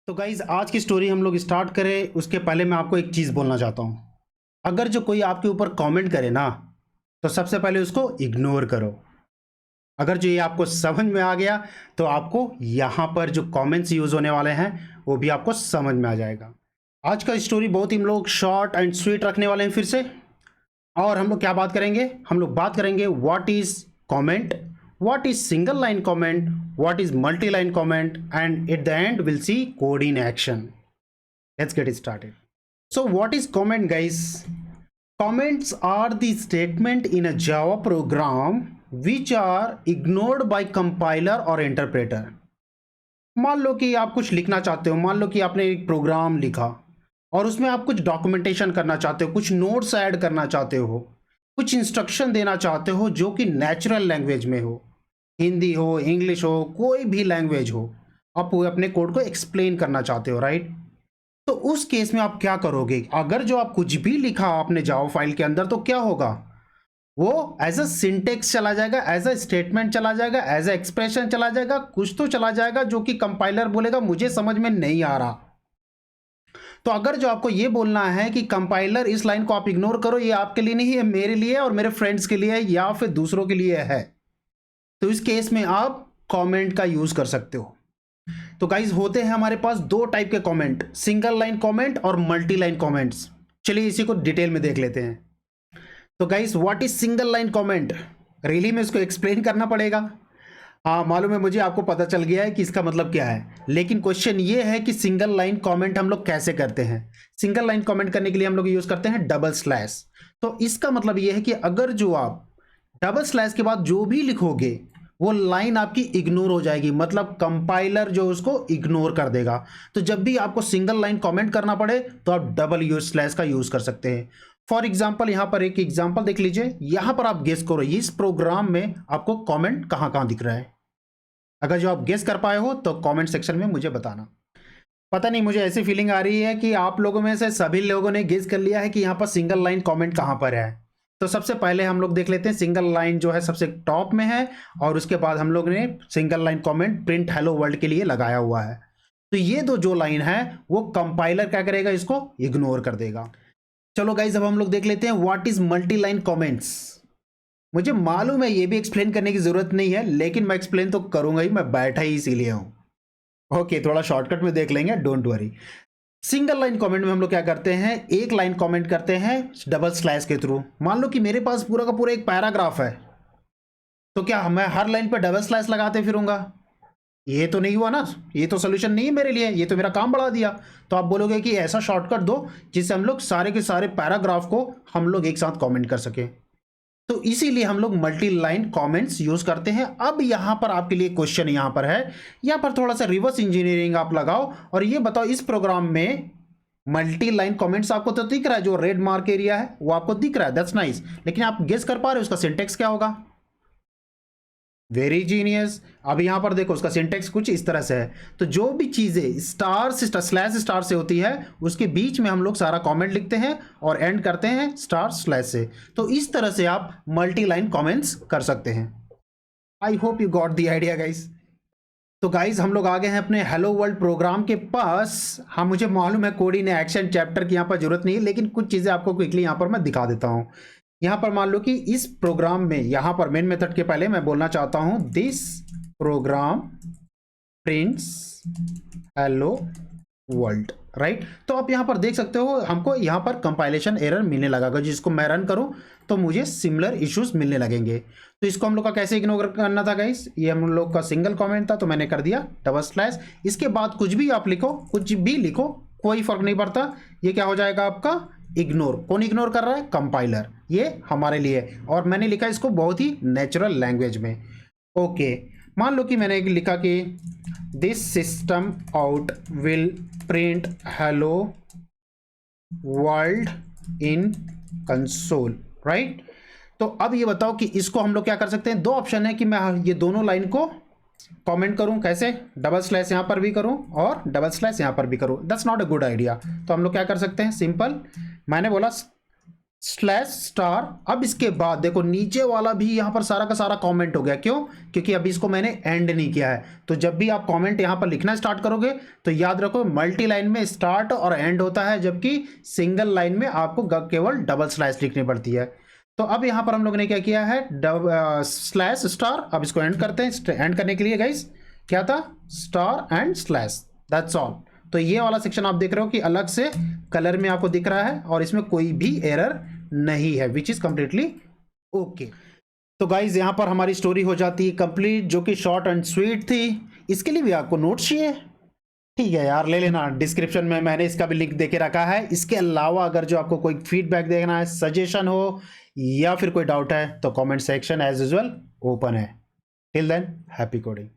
तो गाइज आज की स्टोरी हम लोग स्टार्ट करें उसके पहले मैं आपको एक चीज़ बोलना चाहता हूँ। अगर जो कोई आपके ऊपर कमेंट करे ना, तो सबसे पहले उसको इग्नोर करो। अगर जो ये आपको समझ में आ गया तो आपको यहाँ पर जो कमेंट्स यूज़ होने वाले हैं वो भी आपको समझ में आ जाएगा। आज का स्टोरी बहुत ही हम लोग शॉर्ट एंड स्वीट रखने वाले हैं फिर से। और हम लोग क्या बात करेंगे, हम लोग बात करेंगे what is comment, what is single line comment, what is multi line comment, and at the end we'll see code in action. Let's get it started. So what is comment, guys? Comments are the statement in a Java program which are ignored by compiler or interpreter. मान लो कि आप कुछ लिखना चाहते हो, मान लो कि आपने एक प्रोग्राम लिखा और उसमें आप कुछ डॉक्यूमेंटेशन करना चाहते हो, कुछ नोट्स ऐड करना चाहते हो, कुछ इंस्ट्रक्शन देना चाहते हो जो कि नेचुरल लैंग्वेज में हो, हिंदी हो, इंग्लिश हो, कोई भी लैंग्वेज हो, आप वो अपने कोड को एक्सप्लेन करना चाहते हो, राइट? तो उस केस में आप क्या करोगे? अगर जो आप कुछ भी लिखा आपने जावा फाइल के अंदर तो क्या होगा, वो एज अ सिंटेक्स चला जाएगा, एज अ स्टेटमेंट चला जाएगा, एज अ एक्सप्रेशन चला जाएगा, कुछ तो चला जाएगा जो कि कंपाइलर बोलेगा मुझे समझ में नहीं आ रहा। तो अगर जो आपको ये बोलना है कि कंपाइलर इस लाइन को आप इग्नोर करो, ये आपके लिए नहीं है, मेरे लिए और मेरे फ्रेंड्स के लिए है या फिर दूसरों के लिए है, तो इस केस में आप कमेंट का यूज कर सकते हो। तो गाइज होते हैं हमारे पास दो टाइप के कमेंट, सिंगल लाइन कमेंट और मल्टी लाइन कमेंट्स। चलिए इसी को डिटेल में देख लेते हैं। तो guys what is single line comment, really में इसको एक्सप्लेन करना पड़ेगा। हाँ मालूम है मुझे, आपको पता चल गया है कि इसका मतलब क्या है, लेकिन क्वेश्चन ये है कि सिंगल लाइन कमेंट हम लोग कैसे करते हैं। सिंगल लाइन कमेंट करने के लिए हम लोग यूज करते हैं डबल स्लैश। तो इसका मतलब ये है कि अगर जो आप डबल स्लैश के बाद जो भी लिखोगे वो लाइन आपकी इग्नोर हो जाएगी, मतलब कंपाइलर जो उसको इग्नोर कर देगा। तो जब भी आपको सिंगल लाइन कमेंट करना पड़े तो आप डबल यूज स्लैश का यूज कर सकते हैं। फॉर एग्जांपल यहां पर एक एग्जांपल देख लीजिए, यहां पर आप गेस करो इस प्रोग्राम में आपको कमेंट कहां कहां दिख रहा है। अगर जो आप गेस कर पाए हो तो कमेंट सेक्शन में मुझे बताना। पता नहीं, मुझे ऐसी फीलिंग आ रही है कि आप लोगों में से सभी लोगों ने गेस कर लिया है कि यहाँ पर सिंगल लाइन कमेंट कहाँ पर है। तो सबसे पहले हम लोग देख लेते हैं, सिंगल लाइन जो है सबसे टॉप में है और उसके बाद हम लोग ने single line comment print hello world के लिए लगाया हुआ है। तो ये जो लाइन है वो कंपाइलर क्या करेगा, इसको इग्नोर कर देगा। चलो गाइज अब हम लोग देख लेते हैं what is multi line comments. मुझे मालूम है ये भी एक्सप्लेन करने की जरूरत नहीं है, लेकिन मैं एक्सप्लेन तो करूंगा ही, मैं बैठा ही इसीलिए हूं। ओके, थोड़ा शॉर्टकट में देख लेंगे, don't worry. Single line comment में हम लोग क्या करते हैं, एक लाइन कमेंट करते हैं डबल स्लैश के थ्रू। मान लो कि मेरे पास पूरा का पूरा एक पैराग्राफ है, तो क्या मैं हर लाइन पर डबल स्लैश लगाते फिरूंगा? ये तो नहीं हुआ ना, ये तो सोल्यूशन नहीं है मेरे लिए, ये तो मेरा काम बढ़ा दिया। तो आप बोलोगे कि ऐसा शॉर्टकट दो जिससे हम लोग सारे के सारे पैराग्राफ को हम लोग एक साथ कमेंट कर सके। तो इसीलिए हम लोग मल्टी लाइन कमेंट्स यूज करते हैं। अब यहां पर आपके लिए क्वेश्चन यहां पर है, यहां पर थोड़ा सा रिवर्स इंजीनियरिंग आप लगाओ और ये बताओ इस प्रोग्राम में मल्टी लाइन कमेंट्स आपको तो दिख रहा है, जो रेड मार्क एरिया है वो आपको दिख रहा है, दैट्स नाइस, लेकिन आप गेस कर पा रहे हो उसका सिंटेक्स क्या होगा? Very genius. अब यहां पर देखो उसका सिंटेक्स कुछ इस तरह से है। तो जो भी चीजें स्टार से स्लैश स्टार से होती है उसके बीच में हम लोग सारा कमेंट लिखते हैं और एंड करते हैं स्टार स्लैश से। तो इस तरह से आप मल्टी लाइन कमेंट्स कर सकते हैं। I hope you got the idea guys. तो गाइज हम लोग आ गए हैं अपने हेलो वर्ल्ड प्रोग्राम के पास। हाँ मुझे मालूम है कोड इन एक्शन चैप्टर की यहाँ पर जरूरत नहीं है, लेकिन कुछ चीज़ें आपको क्विकली यहाँ पर मैं दिखा देता हूँ। यहाँ पर मान लो कि इस प्रोग्राम में यहाँ पर मेन मेथड के पहले मैं बोलना चाहता हूँ this program prints hello world, right? तो आप यहाँ पर देख सकते हो हमको यहाँ पर कंपाइलेशन एरर मिलने लगा, अगर जिसको मैं रन करूँ तो मुझे सिमिलर इश्यूज मिलने लगेंगे। तो इसको हम लोग का कैसे इग्नोर करना था गाइस, ये हम लोग का सिंगल कमेंट था तो मैंने कर दिया डबल स्लैश। इसके बाद कुछ भी आप लिखो, कुछ भी लिखो, कोई फर्क नहीं पड़ता, ये क्या हो जाएगा आपका इग्नोर। कौन इग्नोर कर रहा है? कंपाइलर, ये हमारे लिए। और मैंने लिखा इसको बहुत ही नेचुरल लैंग्वेज में। ओके, मान लो कि मैंने लिखा कि this system out will print hello world in console, right? तो अब ये बताओ कि इसको हम लोग क्या कर सकते हैं। दो ऑप्शन है कि मैं ये दोनों लाइन को कमेंट करूं, कैसे? डबल स्लैश यहां पर भी करूं और डबल स्लैश यहां पर भी करूं, that's not a good idea. तो हम लोग क्या कर सकते हैं, सिंपल, मैंने बोला स्लैश स्टार। अब इसके बाद देखो नीचे वाला भी यहाँ पर सारा का सारा कमेंट हो गया। क्यों? क्योंकि अभी इसको मैंने एंड नहीं किया है। तो जब भी आप कमेंट यहाँ पर लिखना स्टार्ट करोगे तो याद रखो मल्टी लाइन में स्टार्ट और एंड होता है, जबकि सिंगल लाइन में आपको केवल डबल स्लैश लिखनी पड़ती है। तो अब यहाँ पर हम लोगों ने क्या किया है, स्लैश स्टार। अब इसको एंड करते हैं। एंड करने के लिए गाइस क्या था, star and slash, that's all. तो ये वाला सेक्शन आप देख रहे हो कि अलग से कलर में आपको दिख रहा है और इसमें कोई भी एरर नहीं है, विच इज कंप्लीटली ओके। तो गाइज यहाँ पर हमारी स्टोरी हो जाती है कंप्लीट, जो कि शॉर्ट एंड स्वीट थी। इसके लिए भी आपको नोट्स चाहिए, ठीक है यार, ले लेना। डिस्क्रिप्शन में मैंने इसका भी लिंक देके रखा है। इसके अलावा अगर जो आपको कोई फीडबैक देना है, सजेशन हो या फिर कोई डाउट है तो comment section as usual open है। Till then happy coding.